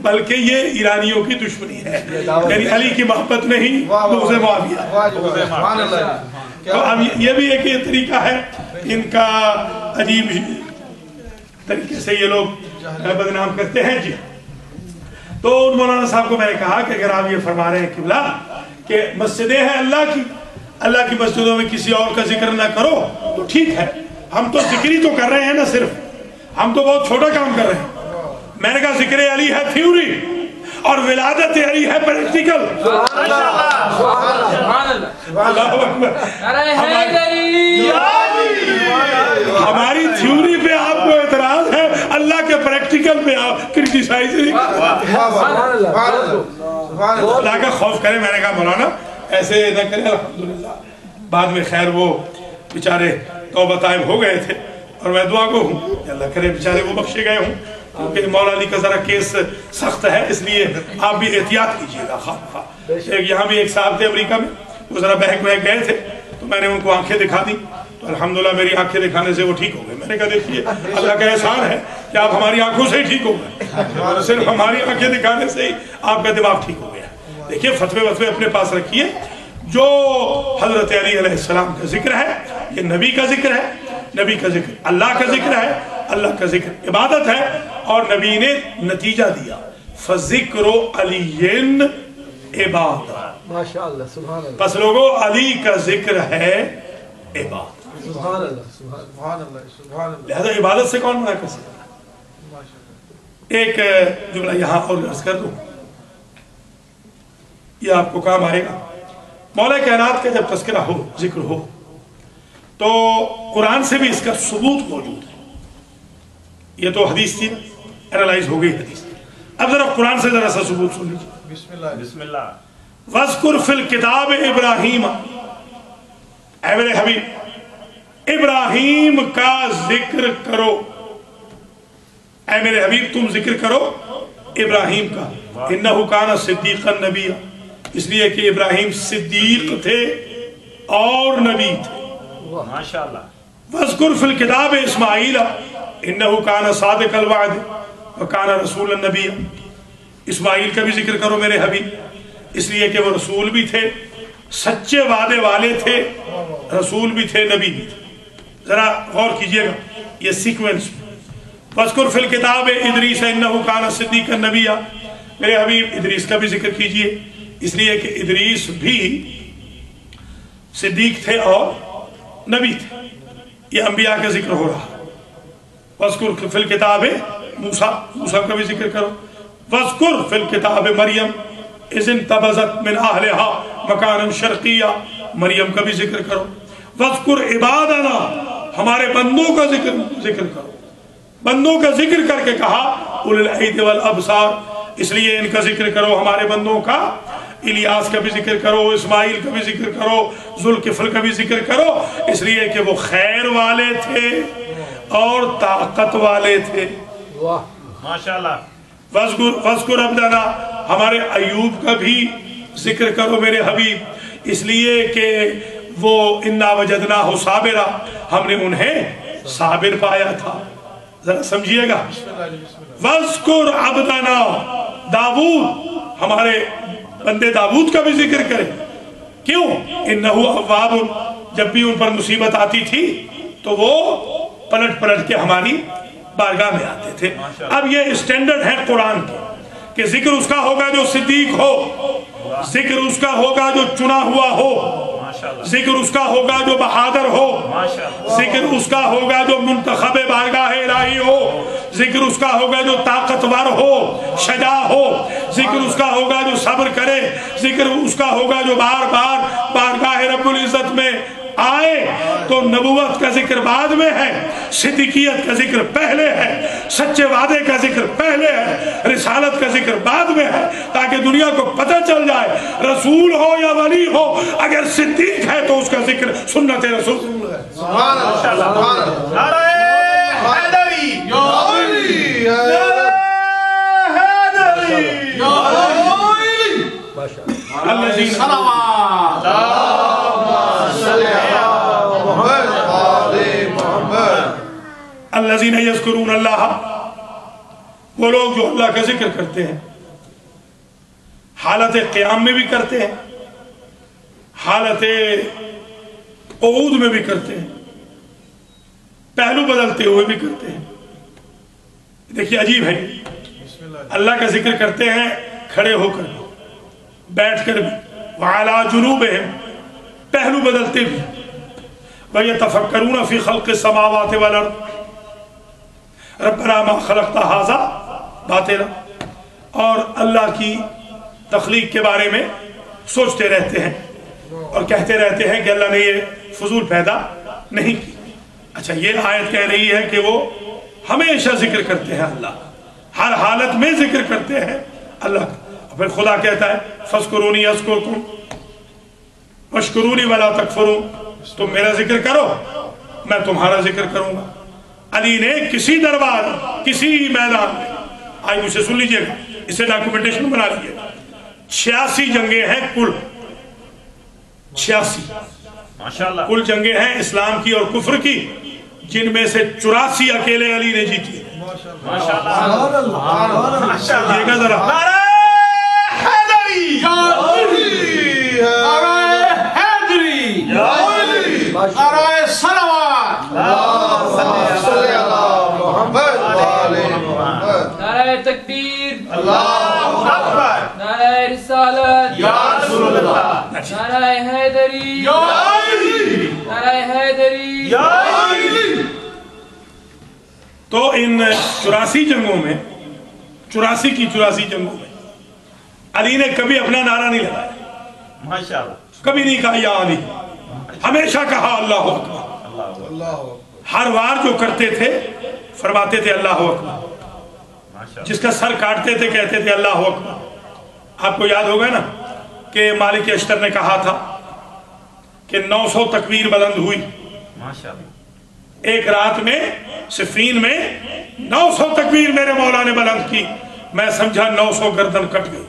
بلکہ یہ ایرانیوں کی دشمنی ہے، یعنی علی کی محبت نہیں، بغض معاویہ۔ تو اب یہ بھی ایک یہ طریقہ ہے ان کا، عجیب طریقے سے یہ لوگ بدنام کرتے ہیں۔ جی تو مولانا صاحب کو میں نے کہا کہ اگر آپ یہ فرما رہے ہیں قبلہ کہ مسجدیں ہیں اللہ کی مسجدوں میں کسی اور کا ذکر نہ کرو تو ٹھیک ہے، ہم تو ذکر ہی تو کر رہے ہیں نا، صرف ہم تو بہت چھوٹا کام کر رہے ہیں۔ میں نے کہا ذکر علی ہے تھیوری اور ولادت علی ہے پریکٹیکل۔ ہماری تھیوری پہ آپ کو اعتراض ہے، اللہ کے پریکٹیکل پہ آپ کرٹیسائز نہیں کر اللہ کا خوف کریں۔ میں نے کہا مولانا ایسے نہ کریں، الحمدللہ بعد میں خیر وہ بیچارے توبہ طائب ہو گئے تھے، اور میں دعا کو ہوں کہ اللہ کرے بیچارے وہ بخشے گئے ہوں، کیونکہ مولا علی کا ذرا کیس سخت ہے، اس لیے آپ بھی احتیاط کیجیے گا۔ یہاں بھی ایک صاحب تھے امریکہ میں، وہ ذرا بہک گئے تھے، تو میں نے ان کو آنکھیں دکھا دی، تو الحمدللہ میری آنکھیں دکھانے سے وہ ٹھیک ہو گئے۔ میں نے کہا دیکھیے اللہ کا احسان ہے کہ آپ ہماری آنکھوں سے ہی ٹھیک ہو گئے، صرف ہماری آنکھیں دکھانے سے ہی آپ کا دماغ ٹھیک ہو گیا۔ دیکھیے فتوے اپنے پاس رکھیے، جو حضرت علی علیہ السلام کا ذکر ہے یہ نبی کا ذکر ہے، نبی کا ذکر اللہ کا ذکر ہے، اللہ کا ذکر عبادت ہے، اور نبی نے نتیجہ دیا فذکر علی عبادت۔ ماشاءاللہ سبحان اللہ۔ پس لوگوں علی کا ذکر ہے عبادت، سبحان اللہ سبحان اللہ۔ لہذا عبادت سے کون منع کر سکتا؟ ایک جملہ یہاں اور عرض کر دوں، یہ آپ کو کام آئے گا۔ مولا کائنات کا جب تذکرہ ہو، ذکر ہو، تو قرآن سے بھی اس کا ثبوت موجود ہے۔ یہ تو حدیث تھی، اینالائز ہو گئی حدیث، اب ذرا قرآن سے ذرا سا ثبوت سن لیجیے۔ بسم اللہ۔ وَاذْكُرْ فِي الْكِتَابِ ابراہیم، اے میرے حبیب ابراہیم کا ذکر کرو، اے میرے حبیب تم ذکر کرو ابراہیم کا، اِنَّهُ كَانَ صِدِّيقًا نَبِيًّا، اس لیے کہ ابراہیم صدیق تھے اور نبی تھے۔ ماشاءاللہ۔ وَاذْكُرْ فِي الْكِتَابِ اسماعیل اِنَّهُ كَانَ صَادِقَ الْوَعْدِ وَكَانَ رَسُولًا نَبِيًّا، اسماعیل کا بھی ذکر کرو میرے حبیب، اس لیے کہ وہ رسول بھی تھے، سچے وعدے والے تھے، رسول بھی تھے، نبی بھی تھے۔ ذرا غور کیجئے گا یہ سیکوینس۔ وَاذْكُرْ فِي الْكِتَابِ ادریس اِنَّهُ كَانَ صِدِّيقًا نَبِيًّا، میرے حبیب ادریس کا بھی ذکر کیجئے، اس لیے کہ ادریس بھی صدیق تھے اور نبی تھے۔ یہ انبیاء کا ذکر ہو رہا۔ وَاذْكُرْ فِي الْكِتَابِ موسیٰ کا بھی ذکر کرو۔ وَاذْكُرْ فِي الْكِتَابِ مریم اِذِ انتبذت من اہلہا مکانا شرقیہ، مریم کا بھی ذکر کرو۔ وَاذْكُرْ عبادنا، ہمارے بندوں کا ذکر کرو، بندوں کا ذکر کر کے کہا اولي الأيدي والابصار، اس لیے ان کا ذکر کرو ہمارے بندوں کا، الیاس کا بھی ذکر کرو، اسماعیل کا بھی ذکر کرو، ذوالکفل کا بھی ذکر کرو، اس لیے کہ وہ خیر والے تھے اور طاقت والے تھے۔ ماشاءاللہ۔ وَاذْكُرْ عَبْدَنَا، ہمارے ایوب کا بھی ذکر کرو میرے حبیب، اس لیے کہ وہ اِنَّا وَجَدْنَاهُ صَابِرًا، ہم نے انہیں صابر پایا تھا۔ ذرا سمجھئے گا۔ وَاذْكُرْ عَبْدَنَا داؤد، ہمارے بندے داؤد کا بھی ذکر کرے، کیوں؟ اِنَّهُ أَوَّابٌ، جب بھی ان پر مصیبت آتی تھی تو وہ پلٹ کے ہماری بارگاہ میں آتے تھے۔ اب یہ اسٹینڈرڈ ہے قرآن کے کہ ذکر اس کا ہوگا جو صدیق ہو، ذکر اس کا ہوگا جو چنا ہوا ہو، ذکر اس کا ہوگا جو بہادر ہو، ذکر اس کا ہوگا جو منتخب بارگاہ الہی ہو، ذکر اس کا ہوگا جو طاقتور ہو، شجاع ہو، ذکر اس کا ہوگا جو صبر کرے، ذکر اس کا ہوگا جو بار بار بارگاہ رب العزت میں آئے۔ تو نبوت کا ذکر بعد میں ہے، صدیقیت کا ذکر پہلے ہے، سچے وعدے کا ذکر پہلے ہے، رسالت کا ذکر بعد میں ہے، تاکہ دنیا کو پتہ چل جائے رسول ہو یا ولی ہو، اگر صدیق ہے تو اس کا ذکر سنت رسول ہے۔ سبحان اللہ۔ نعرہ حیدری، یا علی، یا حیدری، یا علی، الذین الذین یذکرون اللہ، وہ لوگ جو اللہ کا ذکر کرتے ہیں، حالت قیام میں بھی کرتے ہیں، حالت قعود میں بھی کرتے ہیں، پہلو بدلتے ہوئے بھی کرتے ہیں۔ دیکھیے عجیب ہے، اللہ کا ذکر کرتے ہیں کھڑے ہو کر بھی، بیٹھ کر بھی، وَعَلَىٰ جُنُوبِهِمْ، پہلو بدلتے بھی، وَيَتَفَكَّرُونَ فِي خَلْقِ السَّمَاوَاتِ وَالْأَرْضِ رَبَّنَا مَا خَلَقْتَ هَٰذَا بَاطِلًا، اور اللہ کی تخلیق کے بارے میں سوچتے رہتے ہیں اور کہتے رہتے ہیں کہ اللہ نے یہ فضول پیدا نہیں کی۔ اچھا، یہ آیت کہہ رہی ہے کہ وہ ہمیشہ ذکر کرتے ہیں اللہ، ہر حالت میں ذکر کرتے ہیں اللہ کا۔ پھر خدا کہتا ہے فَاذْكُرُونِي أَذْكُرْكُمْ وَاشْكُرُونِي وَلَا تَكْفُرُونَ، تم میرا ذکر کرو میں تمہارا ذکر کروں گا۔ علی نے کسی دربار، کسی میدان میں، آج مجھ سے سن لیجئے گا، اسے ڈاکومنٹیشن بنا لیجئے گا، 86 جنگیں ہیں کل، 86 ماشاءاللہ کل جنگیں ہیں اسلام کی اور کفر کی، جن میں سے 84 اکیلے علی نے جیتی ہے۔ ماشاءاللہ یہ گا ذرا نعرہ حیدری، نعرہ حیدری، نعرہ صلوات، صلی اللہ محمد وآلہ محمد، نعرہ تکبیر، اللہ اکبر، نعرہ رسالت، یا رسول اللہ، نعرہ حیدری، یا علی، نعرہ حیدری، یا علی۔ تو ان 84 جنگوں میں، 84 کی 84 جنگوں میں علی نے کبھی اپنا نعرہ نہیں لگایا، ماشاءاللہ کبھی نہیں کہا یا علی، ہمیشہ کہا اللہ اکبر۔ اللہ ہر وار جو کرتے تھے فرماتے تھے اللہ اکبر، ماشاءاللہ جس کا سر کاٹتے تھے کہتے تھے اللہ اکبر۔ آپ کو یاد ہوگا نا کہ مالک اشتر نے کہا تھا کہ 900 تکبیر بلند ہوئی ماشاءاللہ، ایک رات میں، صفین میں 900 تکبیر میرے مولا نے بلند کی، میں سمجھا 900 گردن کٹ گئی۔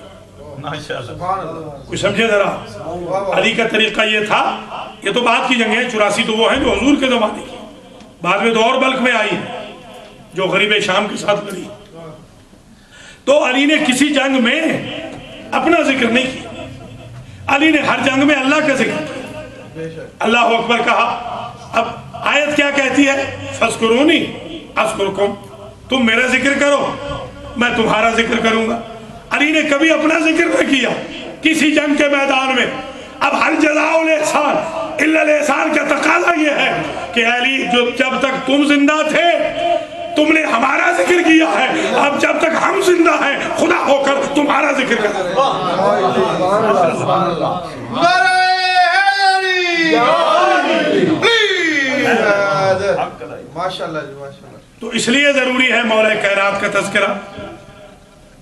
ماشاءاللہ سبحان اللہ، کوئی سمجھے ذرا، علی کا طریقہ یہ تھا۔ یہ تو بعد کی جنگیں، 84 تو وہ ہیں جو حضور کے زمانے کی، بعد میں تو اور بلک میں آئی ہیں جو غریب شام کے ساتھ لڑی۔ تو علی نے کسی جنگ میں اپنا ذکر نہیں کیا، علی نے ہر جنگ میں اللہ کا ذکر کیا، بے شک، اللہ اکبر کہا۔ اب آیت کیا کہتی ہے؟ فَاذْكُرُونِي أَذْكُرْكُمْ، تم میرا ذکر کرو میں تمہارا ذکر کروں گا۔ علی نے کبھی اپنا ذکر نہ کیا کسی جنگ کے میدان میں۔ اب ہر جزاء الاحسان الا الاحسان کا تقاضا یہ ہے کہ علی جو جب تک تم زندہ تھے تم نے ہمارا ذکر کیا ہے، اب جب تک ہم زندہ ہیں خدا ہو کر تمہارا ذکر کریں۔ نعرہ حیدری، ماشاءاللہ جی ماشاءاللہ۔ تو اس لیے ضروری ہے مولا کائنات کا تذکرہ،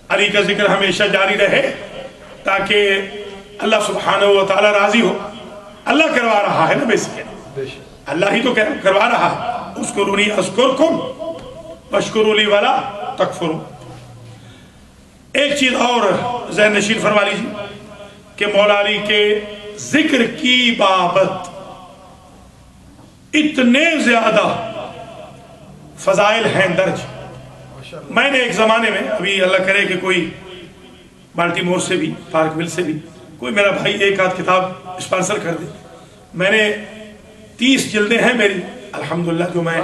علی کا ذکر ہمیشہ جاری رہے، تاکہ اللہ سبحانہ و تعالی راضی ہو۔ اللہ کروا رہا ہے نا بیسکلی، اللہ ہی تو کروا رہا ہے۔ اذکرونی اذکرکم واشکروا لی ولا تکفروا۔ ایک چیز اور ذہن نشین فرما لیجیے کہ مولا علی کے ذکر کی بابت اتنے زیادہ فضائل ہیں درج۔ میں نے ایک زمانے میں، ابھی اللہ کرے کہ کوئی بالٹی مور سے بھی، پارک مل سے بھی کوئی میرا بھائی ایک آدھ کتاب اسپانسر کر دے، میں نے 30 جلدیں ہیں میری الحمدللہ، جو میں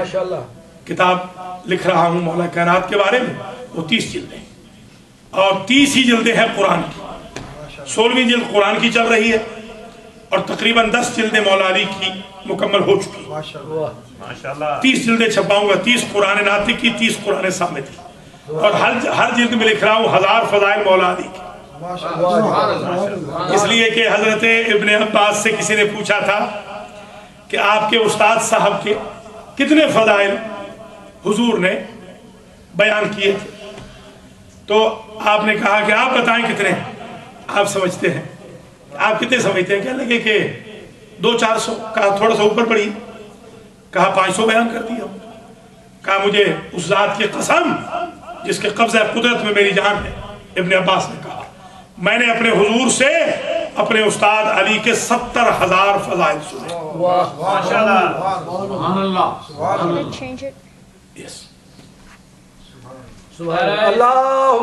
کتاب لکھ رہا ہوں مولا کائنات کے بارے میں، وہ 30 جلدیں، اور 30 ہی جلدیں ہیں قرآن کی، 16ویں جلد قرآن کی چل رہی ہے، اور تقریباً 10 جلدیں مولا علی کی مکمل ہو چکی ہیں۔ ماشاءاللہ 30 جلدیں چھپاؤں گا، 30 قرآن ناطق کی، 30 قرآن صامت کی، اور ہر جلد میں لکھ رہا ہوں 1000 فضائل مولا علی کی۔ اس لیے کہ حضرت ابن عباس سے کسی نے پوچھا تھا کہ آپ کے استاد صاحب کے کتنے فضائل حضور نے بیان کیے تھے، تو آپ نے کہا کہ آپ بتائیں کتنے آپ سمجھتے ہیں، آپ کتنے سمجھتے ہیں؟ کہنے لگے کہ 200-400، کہا تھوڑا سا اوپر پڑی، کہا 500 بیان کر دیا، کہا مجھے اس ذات کی قسم جس کے قبضہ قدرت میں میری جان ہے۔ ابن عباس نے کہا میں نے اپنے حضور سے اپنے استاد علی کے 70,000 فضائل سنے۔ ماشاءاللہ سبحان اللہ، Change it. Yes. سبحان اللہ۔